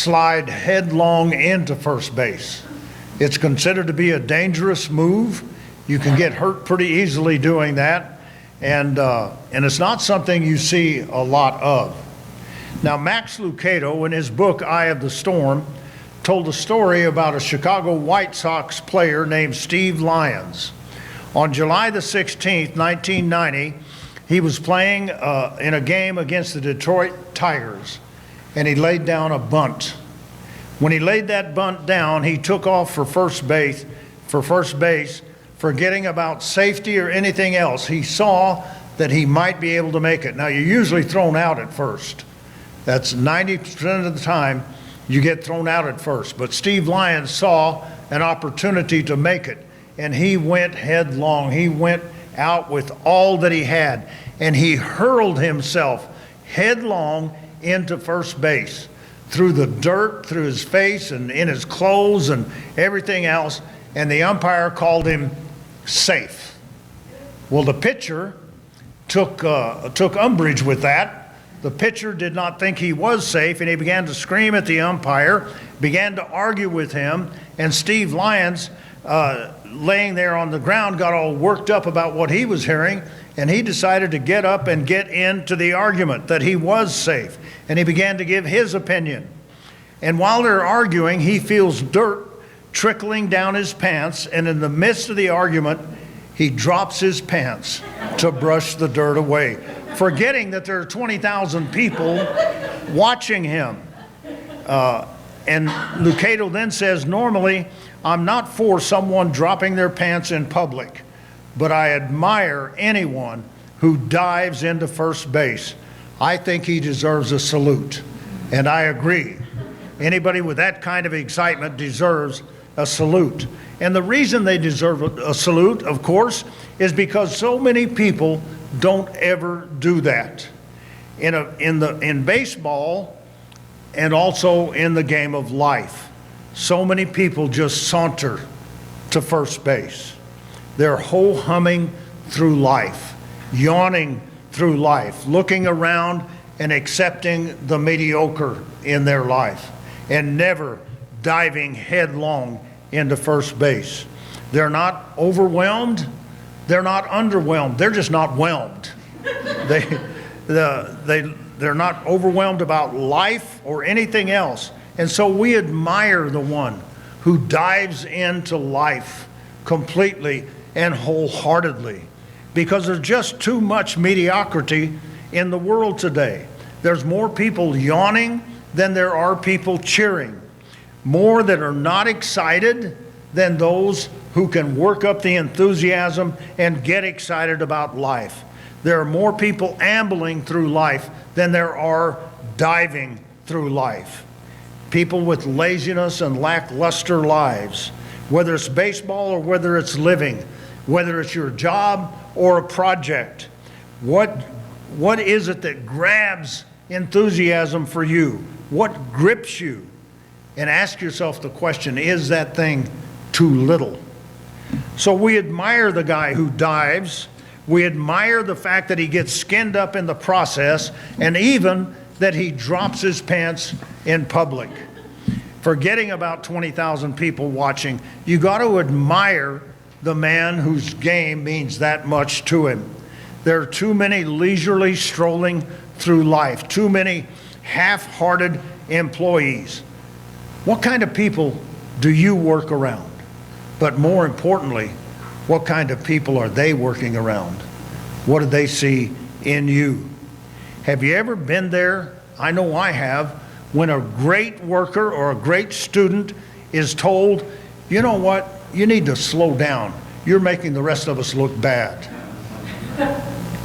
slide headlong into first base. It's considered to be a dangerous move. You can get hurt pretty easily doing that, and it's not something you see a lot of. Now, Max Lucado, in his book Eye of the Storm, told a story about a Chicago White Sox player named Steve Lyons. On July the 16th, 1990, he was playing in a game against the Detroit Tigers, and he laid down a bunt. When he laid that bunt down, he took off for first base, forgetting about safety or anything else. He saw that he might be able to make it. Now, you're usually thrown out at first. That's 90% of the time you get thrown out at first. But Steve Lyons saw an opportunity to make it, and he went headlong. He went out with all that he had, and he hurled himself headlong into first base, through the dirt, through his face and in his clothes and everything else, and the umpire called him safe. Well, the pitcher took umbrage with that. The pitcher did not think he was safe, and he began to scream at the umpire, began to argue with him, and Steve Lyons, laying there on the ground, got all worked up about what he was hearing, and he decided to get up and get into the argument that he was safe, and he began to give his opinion. And while they're arguing, he feels dirt trickling down his pants, and in the midst of the argument, he drops his pants to brush the dirt away, forgetting that there are 20,000 people watching him. And Lucado then says, normally, I'm not for someone dropping their pants in public, but I admire anyone who dives into first base. I think he deserves a salute, and I agree. Anybody with that kind of excitement deserves a salute. And the reason they deserve a salute, of course, is because so many people don't ever do that. In baseball and also in the game of life, so many people just saunter to first base. They're ho-humming through life, yawning through life, looking around and accepting the mediocre in their life, and never diving headlong into first base. They're not overwhelmed, they're not underwhelmed, they're just not whelmed. They're not overwhelmed about life or anything else. And so we admire the one who dives into life completely and wholeheartedly, because there's just too much mediocrity in the world today. There's more people yawning than there are people cheering, more that are not excited than those who can work up the enthusiasm and get excited about life. There are more people ambling through life than there are diving through life. People with laziness and lackluster lives, whether it's baseball or whether it's living, whether it's your job or a project. What is it that grabs enthusiasm for you? What grips you? And ask yourself the question, is that thing too little? So we admire the guy who dives. We admire the fact that he gets skinned up in the process, and even that he drops his pants in public. Forgetting about 20,000 people watching, you got to admire the man whose game means that much to him. There are too many leisurely strolling through life, too many half-hearted employees. What kind of people do you work around? But more importantly, what kind of people are they working around? What do they see in you? Have you ever been there? I know I have. When a great worker or a great student is told, you know what, you need to slow down. You're making the rest of us look bad.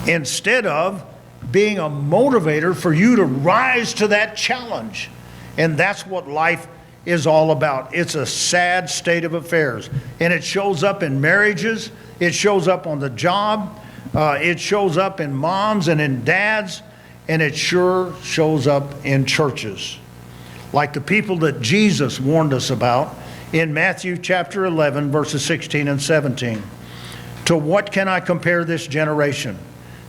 Instead of being a motivator for you to rise to that challenge. And that's what life is all about. It's a sad state of affairs. And it shows up in marriages. It shows up on the job. It shows up in moms and in dads. And it sure shows up in churches. Like the people that Jesus warned us about in Matthew chapter 11, verses 16 and 17. To what can I compare this generation?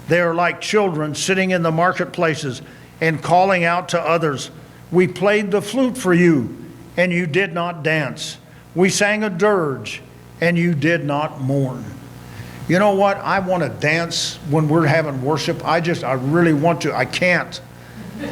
They are like children sitting in the marketplaces and calling out to others We played the flute for you, and you did not dance. We sang a dirge, and you did not mourn. You know what? I want to dance when we're having worship. I really want to. I can't.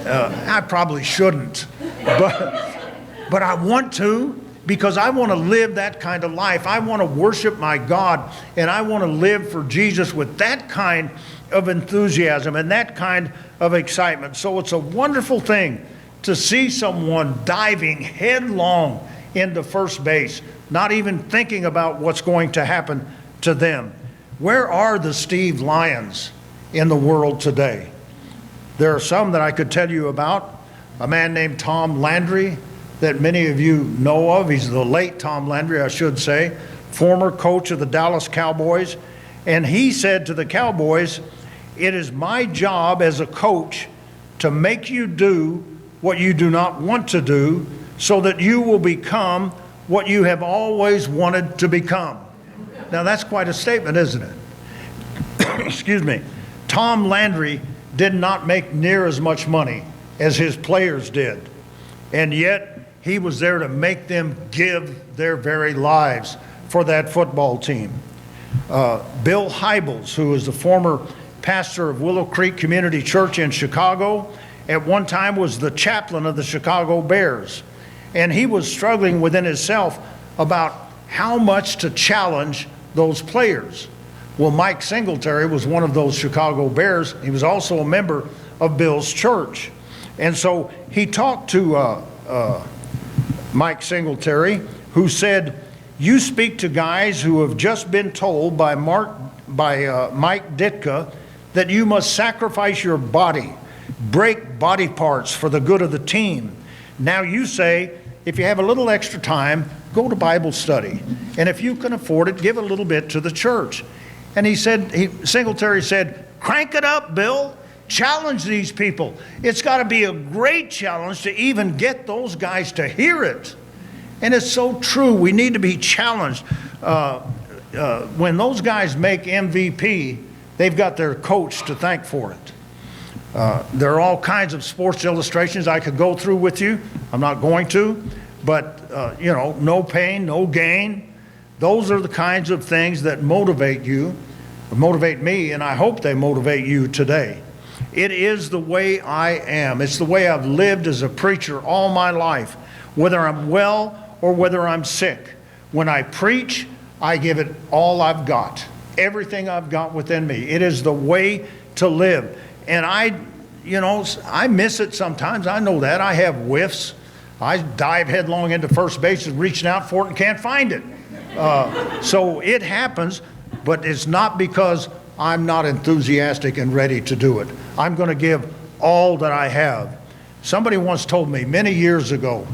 I probably shouldn't. But I want to, because I want to live that kind of life. I want to worship my God, and I want to live for Jesus with that kind of enthusiasm and that kind of excitement. So it's a wonderful thing to see someone diving headlong into first base, not even thinking about what's going to happen to them. Where are the Steve Lyons in the world today? There are some that I could tell you about. A man named Tom Landry that many of you know of. He's the late Tom Landry, I should say, former coach of the Dallas Cowboys. And he said to the Cowboys, "It is my job as a coach to make you do what you do not want to do, so that you will become what you have always wanted to become." Now that's quite a statement, isn't it? Excuse me. Tom Landry did not make near as much money as his players did. And yet he was there to make them give their very lives for that football team. Bill Hybels, who is the former pastor of Willow Creek Community Church in Chicago, at one time was the chaplain of the Chicago Bears. And he was struggling within himself about how much to challenge those players. Well, Mike Singletary was one of those Chicago Bears. He was also a member of Bill's church. And so he talked to Mike Singletary, who said, "You speak to guys who have just been told by Mike Ditka that you must sacrifice your body, break body parts for the good of the team. Now you say, if you have a little extra time, go to Bible study. And if you can afford it, give a little bit to the church." And Singletary said, "Crank it up, Bill. Challenge these people. It's got to be a great challenge to even get those guys to hear it." And it's so true. We need to be challenged. When those guys make MVP, they've got their coach to thank for it. There are all kinds of sports illustrations I could go through with you. I'm not going to. But, no pain, no gain. Those are the kinds of things that motivate you, motivate me, and I hope they motivate you today. It is the way I am. It's the way I've lived as a preacher all my life, whether I'm well or whether I'm sick. When I preach, I give it all I've got, everything I've got within me. It is the way to live. And I miss it sometimes. I know that. I have whiffs. I dive headlong into first base and reaching out for it and can't find it. So it happens, but it's not because I'm not enthusiastic and ready to do it. I'm going to give all that I have. Somebody once told me many years ago,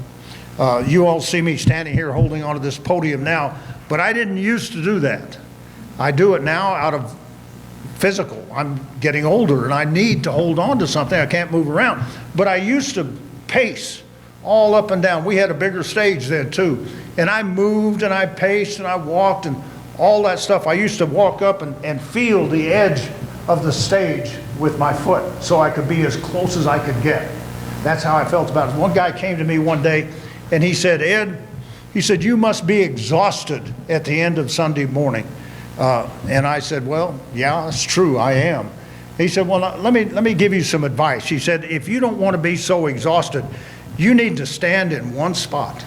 you all see me standing here holding onto this podium now, but I didn't used to do that. I do it now out of physical. I'm getting older and I need to hold on to something. I can't move around. But I used to pace all up and down. We had a bigger stage then too. And I moved and I paced and I walked and all that stuff. I used to walk up and feel the edge of the stage with my foot so I could be as close as I could get. That's how I felt about it. One guy came to me one day and he said, "Ed," he said, "you must be exhausted at the end of Sunday morning." And I said, "Well, yeah, it's true, I am." He said, "Well, let me give you some advice." He said, "If you don't want to be so exhausted, you need to stand in one spot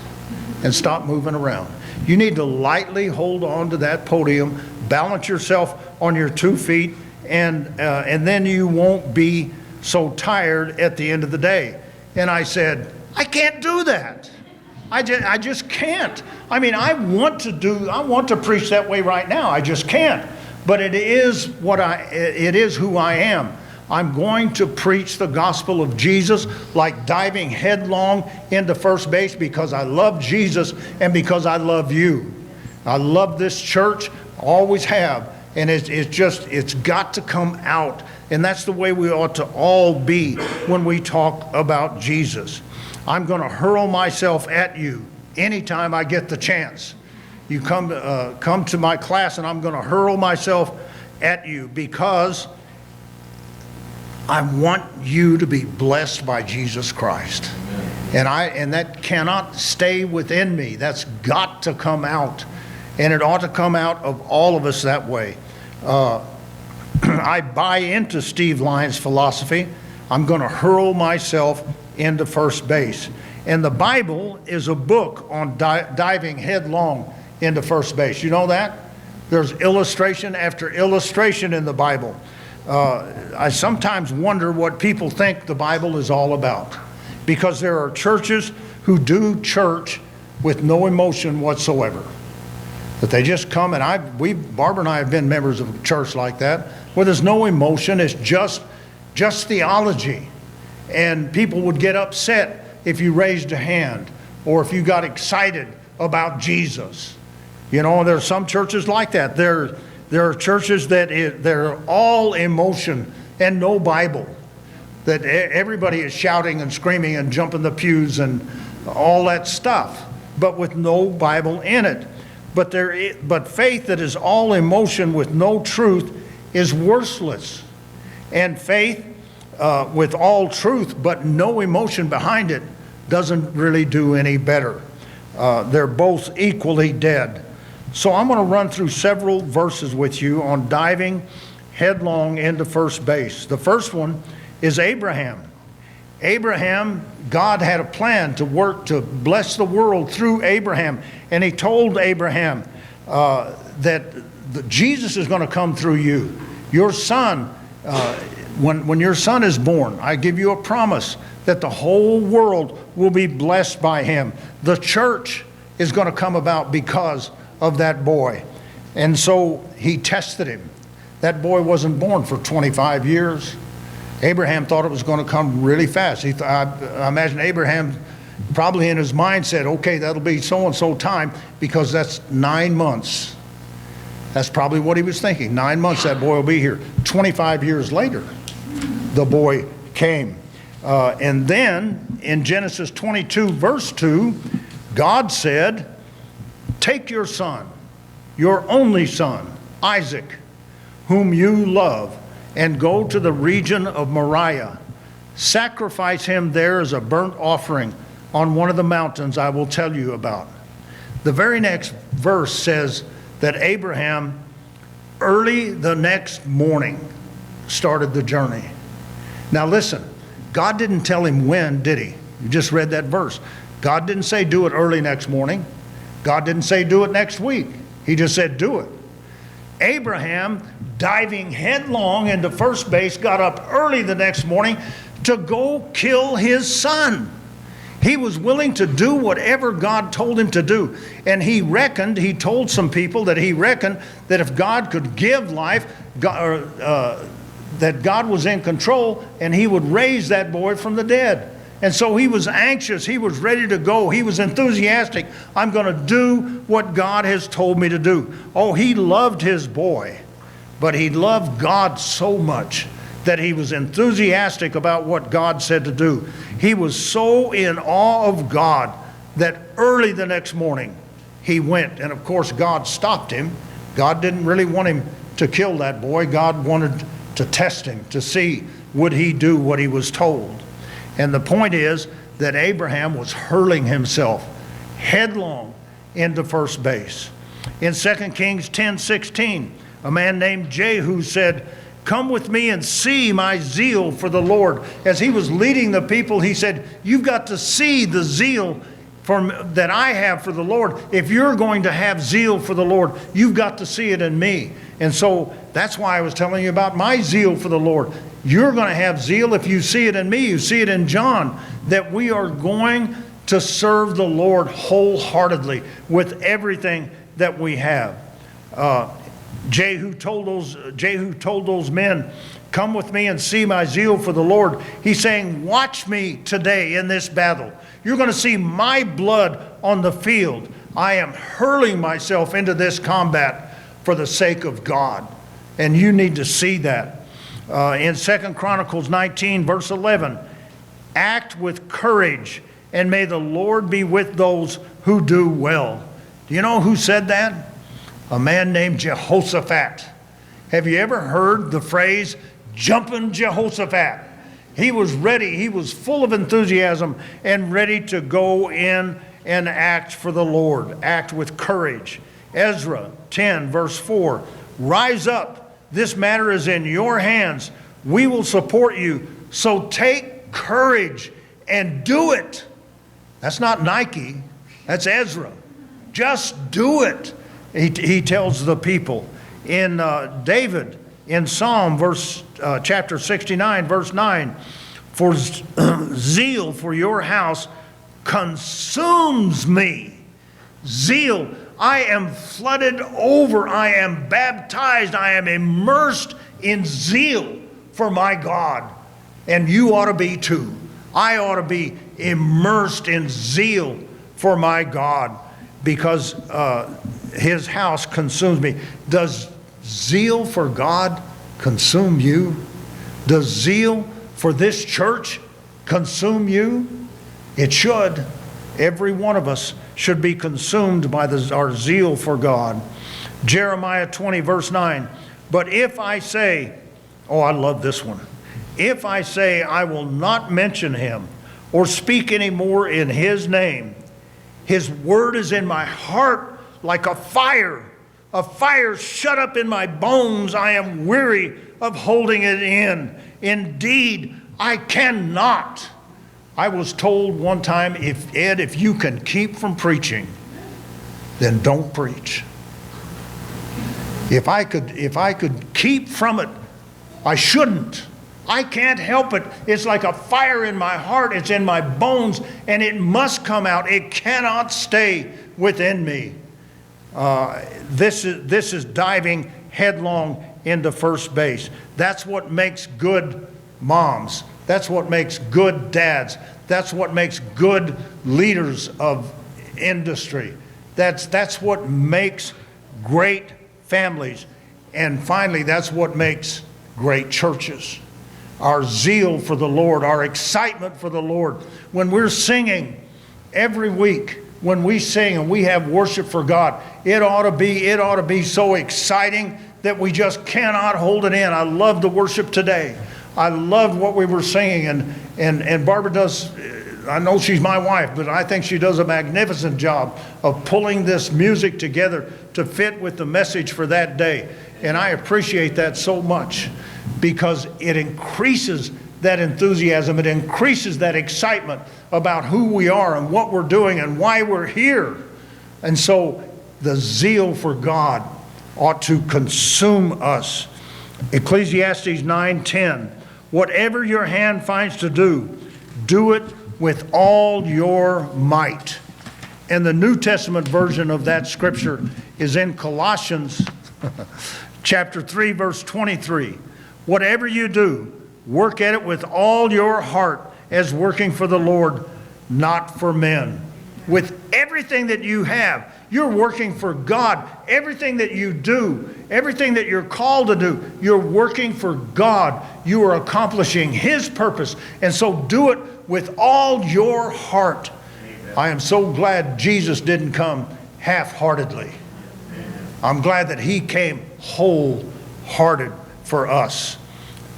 and stop moving around. You need to lightly hold on to that podium, balance yourself on your 2 feet, and then you won't be so tired at the end of the day." And I said, "I can't do that. I just can't. I mean, I want to preach that way right now. I just can't. But it is who I am. I'm going to preach the gospel of Jesus like diving headlong into first base because I love Jesus and because I love you. I love this church, always have, and it's got to come out. And that's the way we ought to all be when we talk about Jesus. I'm going to hurl myself at you anytime I get the chance. You come to my class and I'm going to hurl myself at you because I want you to be blessed by Jesus Christ. And that cannot stay within me. That's got to come out. And it ought to come out of all of us that way. I buy into Steve Lyons' philosophy. I'm going to hurl myself into first base. And the Bible is a book on diving headlong into first base. You know that? There's illustration after illustration in the Bible. I sometimes wonder what people think the Bible is all about, because there are churches who do church with no emotion whatsoever. That they just come, and Barbara and I have been members of a church like that, where there's no emotion, it's just theology. And people would get upset if you raised a hand or if you got excited about Jesus. You know, there are some churches like that. There are churches that they're all emotion and no Bible. That everybody is shouting and screaming and jumping the pews and all that stuff, but with no Bible in it. But faith that is all emotion with no truth is worthless. And faith with all truth but no emotion behind it doesn't really do any better. They're both equally dead. So I'm going to run through several verses with you on diving headlong into first base. The first one is Abraham. Abraham, God had a plan to work to bless the world through Abraham. And he told Abraham that Jesus is going to come through you. Your son, when your son is born, I give you a promise that the whole world will be blessed by him. The church is going to come about because of that boy. And so he tested him. That boy wasn't born for 25 years. Abraham thought it was going to come really fast. I imagine Abraham probably in his mind said, okay, that'll be so-and-so time, because that's 9 months. That's probably what he was thinking. 9 months, that boy will be here. 25 years later, the boy came. And then in Genesis 22, verse 2, God said, take your son, your only son, Isaac, whom you love, and go to the region of Moriah. Sacrifice him there as a burnt offering on one of the mountains I will tell you about. The very next verse says that Abraham, early the next morning, started the journey. Now listen, God didn't tell him when, did he? You just read that verse. God didn't say do it early next morning. God didn't say do it next week. He just said do it. Abraham, diving headlong into first base, got up early the next morning to go kill his son. He was willing to do whatever God told him to do. And he told some people that he reckoned that if God could give life, that God was in control and he would raise that boy from the dead. And so he was anxious. He was ready to go. He was enthusiastic. I'm going to do what God has told me to do. Oh, he loved his boy, but he loved God so much that he was enthusiastic about what God said to do. He was so in awe of God that early the next morning he went. And of course, God stopped him. God didn't really want him to kill that boy. God wanted to test him to see would he do what he was told. And the point is that Abraham was hurling himself headlong into first base. In 2 Kings 10:16, a man named Jehu said, come with me and see my zeal for the Lord. As he was leading the people, he said, you've got to see the zeal that I have for the Lord. If you're going to have zeal for the Lord, you've got to see it in me. And so that's why I was telling you about my zeal for the Lord. You're going to have zeal if you see it in me. You see it in John, that we are going to serve the Lord wholeheartedly with everything that we have. Jehu told those men, come with me and see my zeal for the Lord. He's saying, watch me today in this battle. You're going to see my blood on the field. I am hurling myself into this combat for the sake of God. And you need to see that. In 2 Chronicles 19, verse 11, act with courage, and may the Lord be with those who do well. Do you know who said that? A man named Jehoshaphat. Have you ever heard the phrase, jumping Jehoshaphat? He was ready. He was full of enthusiasm and ready to go in and act for the Lord, act with courage. Ezra 10, verse 4, rise up. This matter is in your hands. We will support you. So take courage and do it. That's not Nike. That's Ezra. Just do it. He tells the people. In David, in Psalm chapter 69, verse 9, for zeal for your house consumes me. Zeal. I am flooded over. I am baptized. I am immersed in zeal for my God. And you ought to be too. I ought to be immersed in zeal for my God, because his house consumes me. Does zeal for God consume you? Does zeal for this church consume you? It should. Every one of us should be consumed by our zeal for God. Jeremiah 20, verse 9. But if I say, oh, I love this one. If I say I will not mention him or speak any more in his name, his word is in my heart like a fire shut up in my bones. I am weary of holding it in. Indeed, I cannot. I was told one time, if you can keep from preaching, then don't preach. If I could keep from it, I shouldn't. I can't help it. It's like a fire in my heart. It's in my bones, and it must come out. It cannot stay within me. This is diving headlong into first base. That's what makes good moms. That's what makes good dads. That's what makes good leaders of industry. That's what makes great families. And finally, that's what makes great churches. Our zeal for the Lord, our excitement for the Lord. When we're singing every week, when we sing and we have worship for God, it ought to be so exciting that we just cannot hold it in. I love the worship today. I loved what we were singing, and Barbara does, I know she's my wife, but I think she does a magnificent job of pulling this music together to fit with the message for that day. And I appreciate that so much, because it increases that enthusiasm. It increases that excitement about who we are and what we're doing and why we're here. And so the zeal for God ought to consume us. Ecclesiastes 9:10, whatever your hand finds to do, do it with all your might. And the New Testament version of that scripture is in Colossians chapter 3, verse 23. Whatever you do, work at it with all your heart as working for the Lord, not for men. With everything that you have, you're working for God. Everything that you do, everything that you're called to do, you're working for God. You are accomplishing His purpose. And so do it with all your heart. Amen. I am so glad Jesus didn't come half-heartedly. I'm glad that He came wholehearted for us.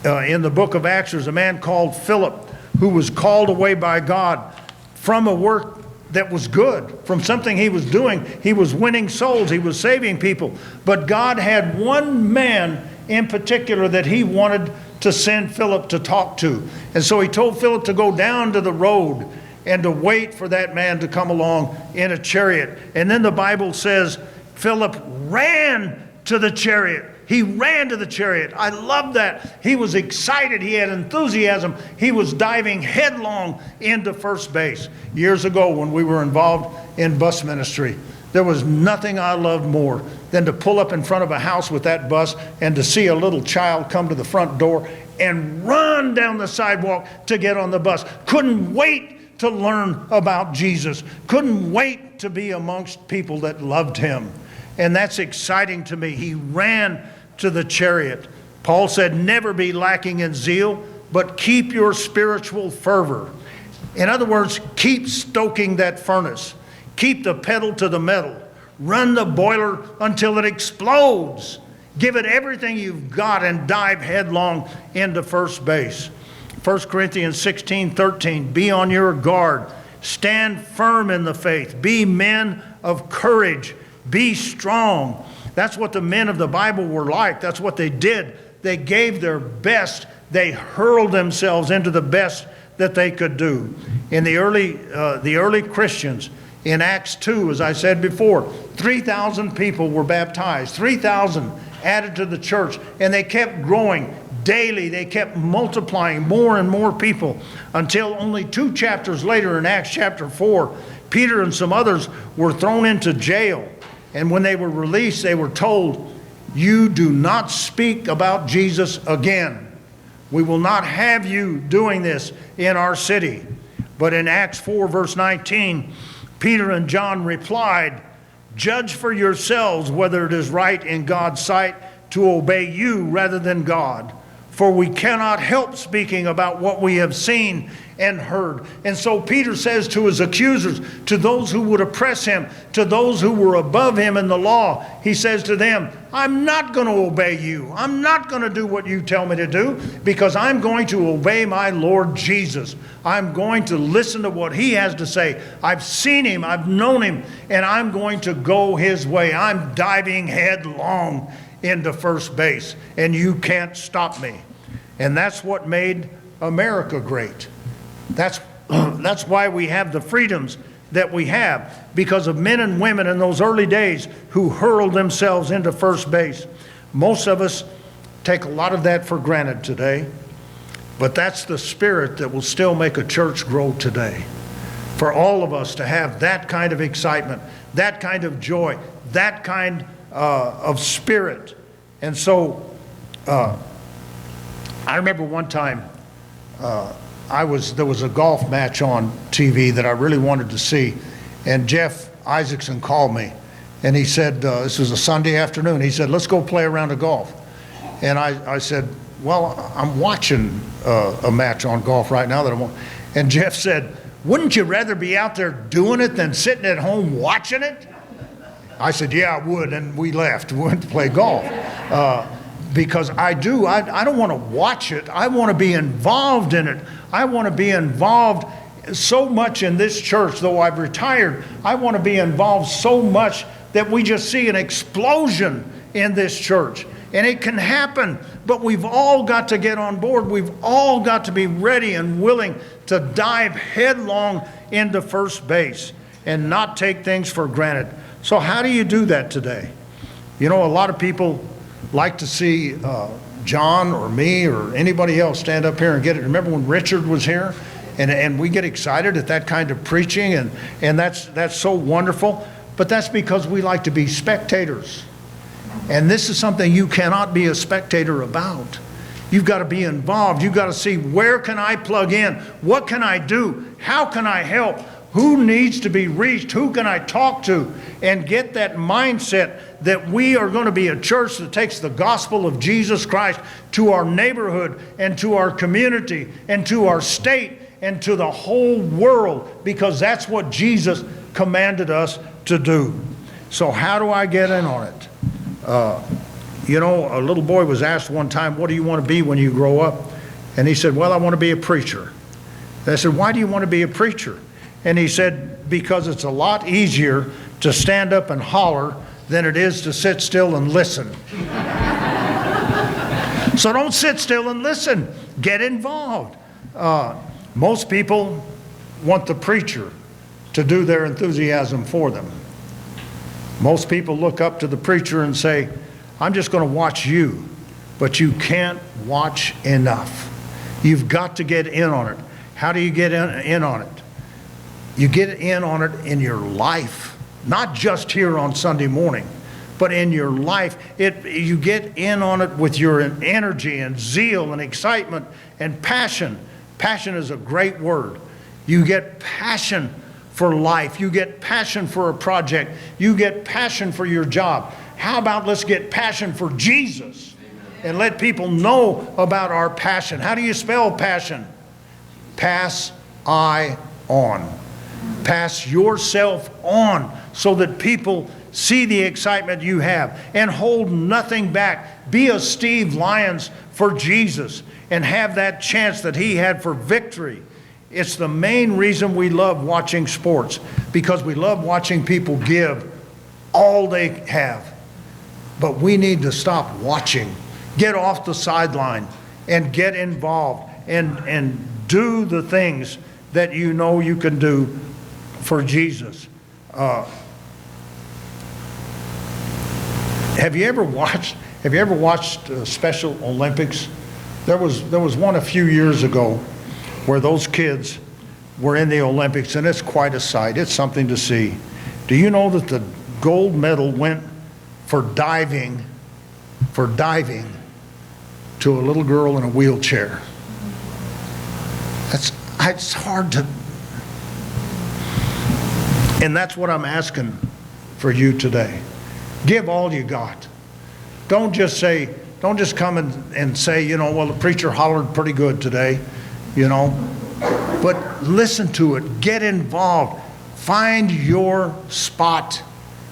In the book of Acts, there's a man called Philip who was called away by God from a work that was good, from something he was doing. He was winning souls. He was saving people. But God had one man in particular that He wanted to send Philip to talk to. And so He told Philip to go down to the road and to wait for that man to come along in a chariot. And then the Bible says Philip ran to the chariot. He ran to the chariot. I love that. He was excited. He had enthusiasm. He was diving headlong into first base. Years ago, when we were involved in bus ministry, there was nothing I loved more than to pull up in front of a house with that bus and to see a little child come to the front door and run down the sidewalk to get on the bus. Couldn't wait to learn about Jesus. Couldn't wait to be amongst people that loved Him. And that's exciting to me. He ran to the chariot. Paul said, never be lacking in zeal, but keep your spiritual fervor. In other words, keep stoking that furnace. Keep the pedal to the metal. Run the boiler until it explodes. Give it everything you've got and dive headlong into first base. 1 Corinthians 16:13, be on your guard. Stand firm in the faith. Be men of courage. Be strong. That's what the men of the Bible were like. That's what they did. They gave their best. They hurled themselves into the best that they could do. In the early Christians, in Acts 2, as I said before, 3,000 people were baptized, 3,000 added to the church, and they kept growing daily. They kept multiplying more and more people until only 2 chapters later in Acts chapter 4, Peter and some others were thrown into jail. And when they were released, they were told, you do not speak about Jesus again. We will not have you doing this in our city. But in Acts 4, verse 19, Peter and John replied, judge for yourselves whether it is right in God's sight to obey you rather than God. For we cannot help speaking about what we have seen and heard. And so Peter says to his accusers, to those who would oppress him, to those who were above him in the law, he says to them, I'm not going to obey you. I'm not going to do what you tell me to do, because I'm going to obey my Lord Jesus. I'm going to listen to what he has to say. I've seen him, I've known him, and I'm going to go his way. I'm diving headlong into first base, and you can't stop me. And that's what made America great. That's why we have the freedoms that we have, because of men and women in those early days who hurled themselves into first base. Most of us take a lot of that for granted today, but that's the spirit that will still make a church grow today. For all of us to have that kind of excitement, that kind of joy, that kind of spirit. And so I remember one time there was a golf match on TV that I really wanted to see, and Jeff Isaacson called me, and he said, this was a Sunday afternoon, he said, let's go play a round of golf. And I said, well, I'm watching a match on golf right now that I'm on. And Jeff said, wouldn't you rather be out there doing it than sitting at home watching it? I said, yeah, I would, and we left. We went to play golf. Because I don't want to watch it. I want to be involved in it. I want to be involved so much in this church, though I've retired. I want to be involved so much that we just see an explosion in this church. And it can happen, but we've all got to get on board. We've all got to be ready and willing to dive headlong into first base and not take things for granted. So how do you do that today? You know, a lot of people like to see John or me or anybody else stand up here and get it. Remember when Richard was here? And we get excited at that kind of preaching, and that's so wonderful. But that's because we like to be spectators. And this is something you cannot be a spectator about. You've got to be involved. You've got to see, where can I plug in? What can I do? How can I help? Who needs to be reached? Who can I talk to? And get that mindset that we are going to be a church that takes the gospel of Jesus Christ to our neighborhood and to our community and to our state and to the whole world, because that's what Jesus commanded us to do. So how do I get in on it? You know, a little boy was asked one time, what do you want to be when you grow up? And he said, well, I want to be a preacher. And I said, why do you want to be a preacher? And he said, because it's a lot easier to stand up and holler than it is to sit still and listen. So don't sit still and listen. Get involved. Most people want the preacher to do their enthusiasm for them. Most people look up to the preacher and say, I'm just going to watch you. But you can't watch enough. You've got to get in on it. How do you get in on it? You get in on it in your life, not just here on Sunday morning, but in your life. You get in on it with your energy and zeal and excitement and passion. Passion is a great word. You get passion for life. You get passion for a project. You get passion for your job. How about let's get passion for Jesus and let people know about our passion. How do you spell passion? Pass I on. Pass yourself on so that people see the excitement you have, and hold nothing back. Be a Steve Lyons for Jesus and have that chance that he had for victory. It's the main reason we love watching sports, because we love watching people give all they have. But we need to stop watching. Get off the sideline and get involved and do the things that you know you can do for Jesus. Have you ever watched Special Olympics? There was one a few years ago where those kids were in the Olympics, and it's quite a sight. It's something to see. Do you know that the gold medal went for diving to a little girl in a wheelchair? It's hard to, and that's what I'm asking for you today. Give all you got. Don't just come and say, you know, well, the preacher hollered pretty good today, you know. But listen to it. Get involved. Find your spot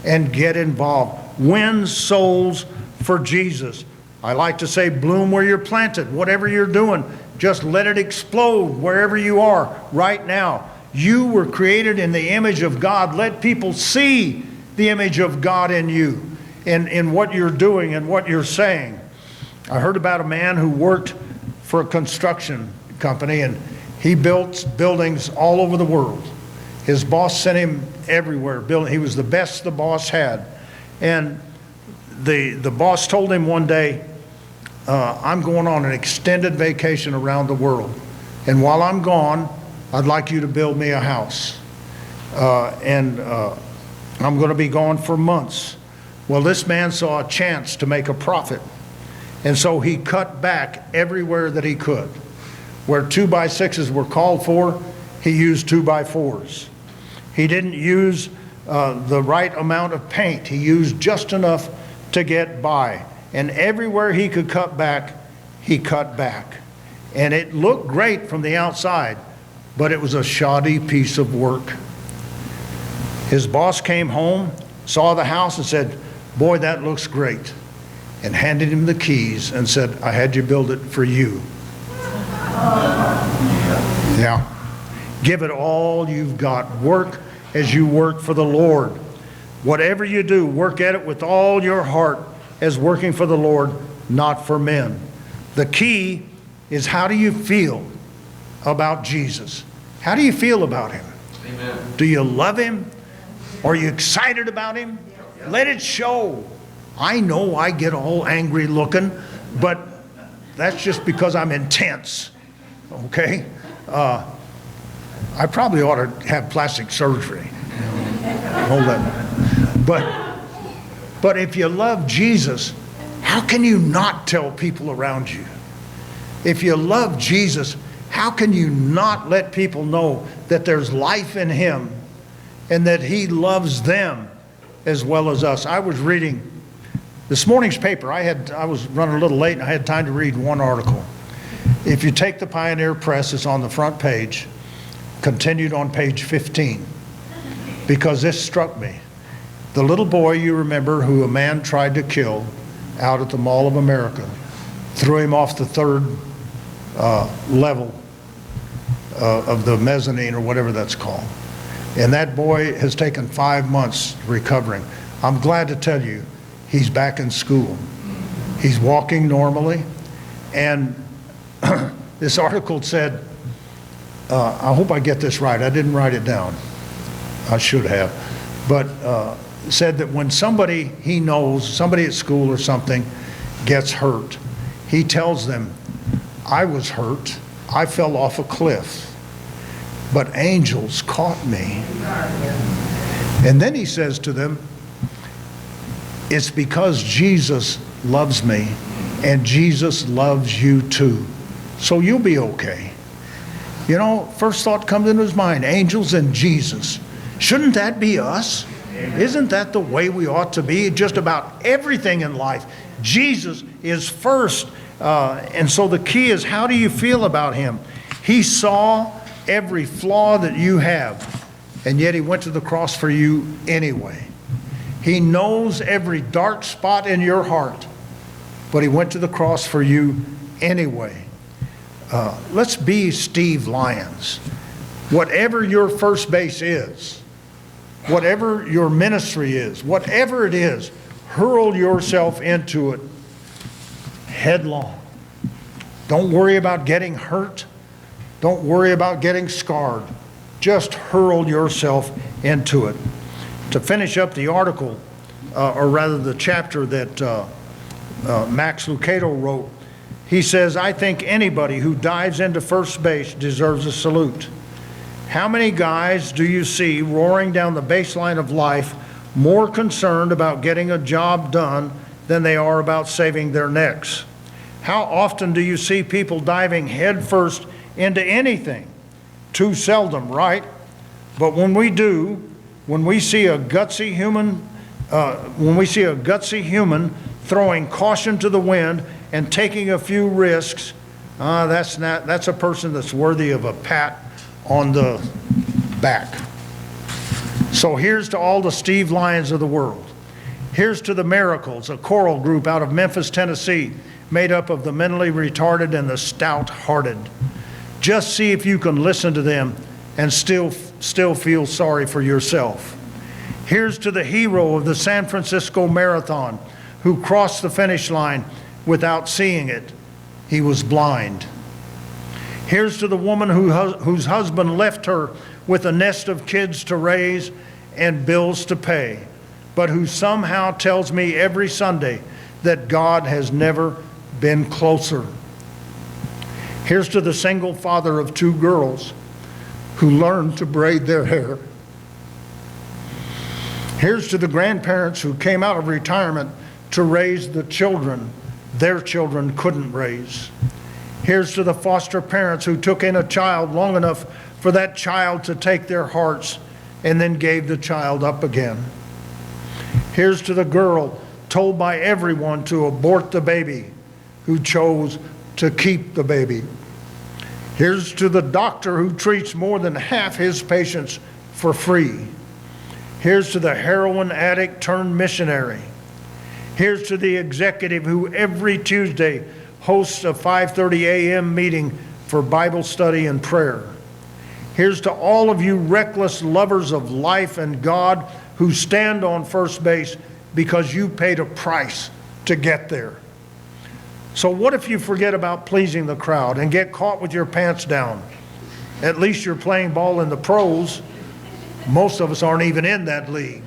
and get involved. Win souls for Jesus. I like to say, bloom where you're planted. Whatever you're doing, just let it explode wherever you are right now. You were created in the image of God. Let people see the image of God in you, in what you're doing and what you're saying. I heard about a man who worked for a construction company, and he built buildings all over the world. His boss sent him everywhere. He was the best the boss had. And the boss told him one day, I'm going on an extended vacation around the world. And while I'm gone, I'd like you to build me a house. I'm going to be gone for months. Well, this man saw a chance to make a profit. And so he cut back everywhere that he could. Where 2x6s were called for, he used 2x4s. He didn't use the right amount of paint. He used just enough to get by. And everywhere he could cut back, he cut back. And it looked great from the outside, but it was a shoddy piece of work. His boss came home, saw the house, and said, "Boy, that looks great," and handed him the keys and said, "I had you build it for you." Yeah. Give it all you've got. Work as you work for the Lord. Whatever you do, work at it with all your heart as working for the Lord, not for men. The key is, how do you feel about Jesus? How do you feel about him? Amen. Do you love him? Are you excited about him? Let it show. I know I get all angry looking, but that's just because I'm intense. Okay? I probably ought to have plastic surgery. Hold that. But if you love Jesus, how can you not tell people around you? If you love Jesus, how can you not let people know that there's life in him and that he loves them as well as us? I was reading this morning's paper. I was running a little late and I had time to read one article. If you take the Pioneer Press, it's on the front page, continued on page 15, because this struck me. The little boy, you remember, who a man tried to kill out at the Mall of America, threw him off the third level of the mezzanine, or whatever that's called. And that boy has taken 5 months recovering. I'm glad to tell you, he's back in school. He's walking normally. And this article said, I hope I get this right. I didn't write it down. I should have. But said that when somebody he knows, somebody at school or something, gets hurt, he tells them, "I was hurt. I fell off a cliff, but angels caught me." And then he says to them, "It's because Jesus loves me, and Jesus loves you too. So you'll be okay." You know, first thought comes into his mind, angels and Jesus. Shouldn't that be us? Isn't that the way we ought to be? Just about everything in life. Jesus is first. And so the key is, how do you feel about him? He saw every flaw that you have, and yet he went to the cross for you anyway. He knows every dark spot in your heart, but he went to the cross for you anyway. Let's be Steve Lyons. Whatever your first base is, whatever your ministry is, whatever it is, hurl yourself into it headlong. Don't worry about getting hurt. Don't worry about getting scarred. Just hurl yourself into it. To finish up the article, or rather the chapter that Max Lucado wrote, he says, I think anybody who dives into first base deserves a salute. How many guys do you see roaring down the baseline of life more concerned about getting a job done than they are about saving their necks? How often do you see people diving headfirst into anything? Too seldom, right? But when we do, when we see a gutsy human throwing caution to the wind and taking a few risks, that's a person that's worthy of a pat on the back. So here's to all the Steve Lyons of the world. Here's to the Miracles, a choral group out of Memphis, Tennessee, made up of the mentally retarded and the stout-hearted. Just see if you can listen to them and still feel sorry for yourself. Here's to the hero of the San Francisco Marathon who crossed the finish line without seeing it. He was blind. Here's to the woman whose husband left her with a nest of kids to raise and bills to pay, but who somehow tells me every Sunday that God has never been closer. Here's to the single father of 2 girls who learned to braid their hair. Here's to the grandparents who came out of retirement to raise the children their children couldn't raise. Here's to the foster parents who took in a child long enough for that child to take their hearts and then gave the child up again. Here's to the girl told by everyone to abort the baby who chose to keep the baby. Here's to the doctor who treats more than half his patients for free. Here's to the heroin addict turned missionary. Here's to the executive who every Tuesday hosts a 5:30 a.m. meeting for Bible study and prayer. Here's to all of you reckless lovers of life and God who stand on first base because you paid a price to get there. So what if you forget about pleasing the crowd and get caught with your pants down? At least you're playing ball in the pros. Most of us aren't even in that league.